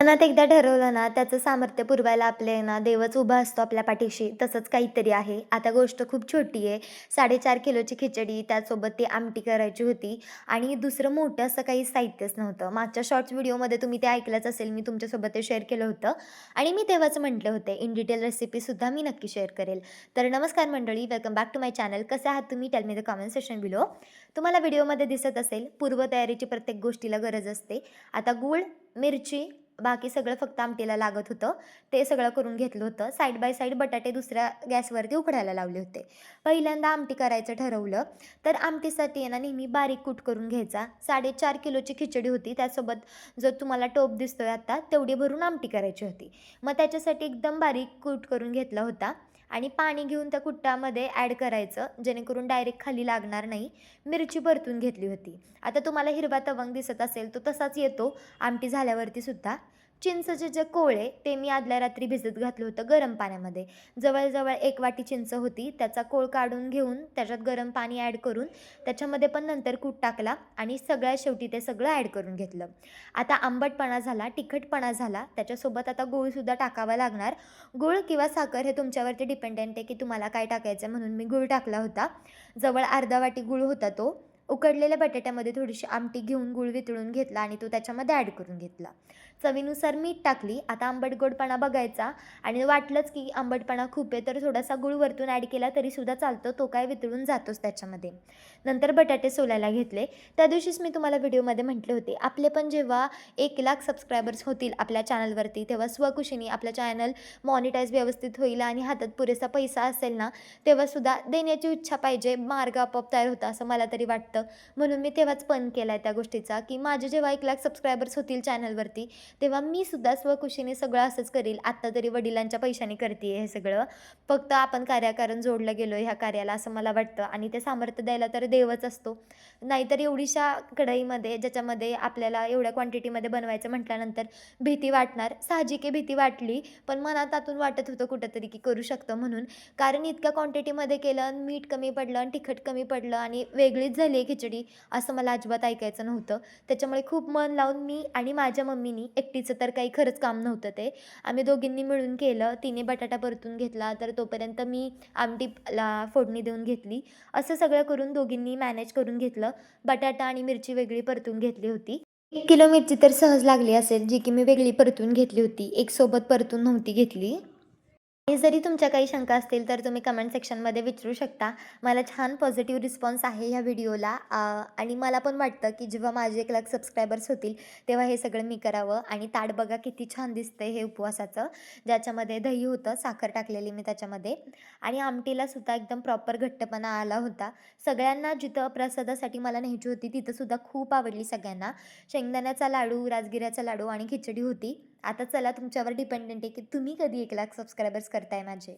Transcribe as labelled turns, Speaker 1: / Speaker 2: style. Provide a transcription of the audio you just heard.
Speaker 1: मनात एकदा ठरवलं ना, त्याचं सामर्थ्य पुरवायला आपले ना देवच उभा असतो आपल्या पाठीशी, तसंच काहीतरी आहे. आता गोष्ट खूप छोटी आहे. 4.5 किलोची खिचडी, त्यासोबत ती आमटी करायची होती आणि दुसरं मोठं असं काही साहित्यच नव्हतं. मागच्या शॉर्ट्स व्हिडिओमध्ये तुम्ही ते ऐकलंच असेल, मी तुमच्यासोबत ते शेअर केलं होतं आणि मी तेव्हाच म्हटले होते, इन डिटेल रेसिपीसुद्धा मी नक्की शेअर करेल. तर नमस्कार मंडळी, welcome back to my channel. कसे आहात तुम्ही? Tell me the comment section below. तुम्हाला व्हिडिओमध्ये दिसत असेल, पूर्वतयारीची प्रत्येक गोष्टीला गरज असते. आता गूळ, मिरची, बाकी सगळं फक्त आमटीला लागत होतं. ते सगळं करून घेतलं होतं. साइड बाय साइड बटाटे दुसऱ्या गॅसवरती उकडायला लावले होते. पहिल्यांदा आमटी करायचं ठरवलं, तर आमटीसाठी आहे ना नेहमी बारीक कूट करून घ्यायचा. 4.5 किलोची खिचडी होती. त्यासोबत जो तुम्हाला टोप दिसतोय आता, तेवढी भरून आमटी करायची होती. मग त्याच्यासाठी एकदम बारीक कूट करून घेतला होता आणि पाणी घेऊन त्या कुट्टामध्ये ॲड करायचं, जेणेकरून डायरेक्ट खाली लागणार नाही. मिरची परतून घेतली होती. आता तुम्हाला हिरवा तवंग दिसत असेल, तो तसाच येतो आमटी झाल्यावरती सुद्धा. चिंचेचे जे कोळे ते मी आदल्या रात्री भिजत घातलं होतं गरम पाण्यामध्ये. जवळ-जवळ 1 वाटी चिंच होती. त्याचा कोळ काढून घेऊन त्याच्यात गरम पाणी ॲड करून त्याच्यामध्ये पण नंतर कूट टाकला आणि सगळ्यात शेवटी ते सगळं ॲड करून घेतलं. आता आंबटपणा झाला, तिखटपणा झाला, त्याच्यासोबत आता गूळसुद्धा टाकावा लागणार. गूळ किंवा साखर हे तुमच्यावरती डिपेंडंट आहे की तुम्हाला काय टाकायचं, म्हणून मी गूळ टाकला होता. जवळ अर्धा वाटी गूळ होता तो. उकडलेल्या बटाट्यामध्ये थोडीशी आमटी घेऊन गूळ वितळून घेतला आणि तो त्याच्यामध्ये ॲड करून घेतला. चवीनुसार मीठ टाकली. आता आंबट गोडपणा बघायचा आणि वाटलंच की आंबटपणा खूप आहे, तर थोडासा गूळ वरतून ॲड केला तरीसुद्धा चालतो. तो काय वितळून जातोच त्याच्यामध्ये. नंतर बटाटे सोलायला घेतले. त्या दिवशीच मी तुम्हाला व्हिडिओमध्ये म्हटले होते, आपले पण जेव्हा 1,00,000 सबस्क्रायबर्स होतील आपल्या चॅनलवरती, तेव्हा स्वखुशीने आपलं चॅनल मॉनिटाईज व्यवस्थित होईल आणि हातात पुरेसा पैसा असेल ना, तेव्हासुद्धा देण्याची इच्छा पाहिजे. मार्ग आपोआप तयार होता असं मला तरी वाटतं. म्हणून मी तेव्हाच पण केला आहे त्या गोष्टीचा, की माझे जेव्हा 1,00,000 सबस्क्रायबर्स होतील चॅनलवरती, तेव्हा मी सुद्धा स्वखुशीने सगळं असंच करील. आत्ता तरी वडिलांच्या पैशाने करते हे सगळं. फक्त आपण कार्याकारण जोडलं गेलो ह्या कार्याला असं मला वाटतं आणि ते सामर्थ्य द्यायला तर देवच असतो. नाहीतर एवढीशा कढईमध्ये ज्याच्यामध्ये आपल्याला एवढ्या क्वांटिटीमध्ये बनवायचं म्हटल्यानंतर भीती वाटणार. साहजिक आहे, भीती वाटली, पण मनात आतून वाटत होतं कुठेतरी की करू शकतो म्हणून. कारण इतक्या क्वांटिटीमध्ये केलं आणि मीठ कमी पडलं आणि तिखट कमी पडलं आणि वेगळीच झाली आहे खिचडी, असं मला अजिबात ऐकायचं नव्हतं. त्याच्यामुळे खूप मन लावून मी आणि माझ्या मम्मीनी, एकटीचं तर काही खरंच काम नव्हतं ते, आम्ही दोघींनी मिळून केलं. तिने बटाटा परतून घेतला, तर तोपर्यंत मी आमटीला फोडणी देऊन घेतली. असं सगळं करून दोघींनी मॅनेज करून घेतलं. बटाटा आणि मिरची वेगळी परतून घेतली होती. 1 किलो मिरची तर सहज लागली असेल, जी की मी वेगळी परतून घेतली होती. एक सोबत परतून नव्हती घेतली. आणि जरी तुमच्या काही शंका असतील तर तुम्ही कमेंट सेक्शनमध्ये विचारू शकता. मला छान पॉझिटिव्ह रिस्पॉन्स आहे ह्या व्हिडिओला आणि मला पण वाटतं की जेव्हा माझे 1,00,000 सबस्क्रायबर्स होतील तेव्हा हे सगळं मी करावं. आणि ताट बघा किती छान दिसतंय हे उपवासाचं, ज्याच्यामध्ये दही होतं, साखर टाकलेली मी त्याच्यामध्ये आणि आमटीलासुद्धा एकदम प्रॉपर घट्टपणा आला होता. सगळ्यांना जिथं प्रसादासाठी मला न्यायची होती तिथंसुद्धा खूप आवडली सगळ्यांना. शेंगदाण्याचा लाडू, राजगिऱ्याचा लाडू आणि खिचडी होती. आता चला तुमच्यावर डिपेंडंट आहे की तुम्ही कधी 1,00,000 सबस्क्रायबर्स करताय माझे.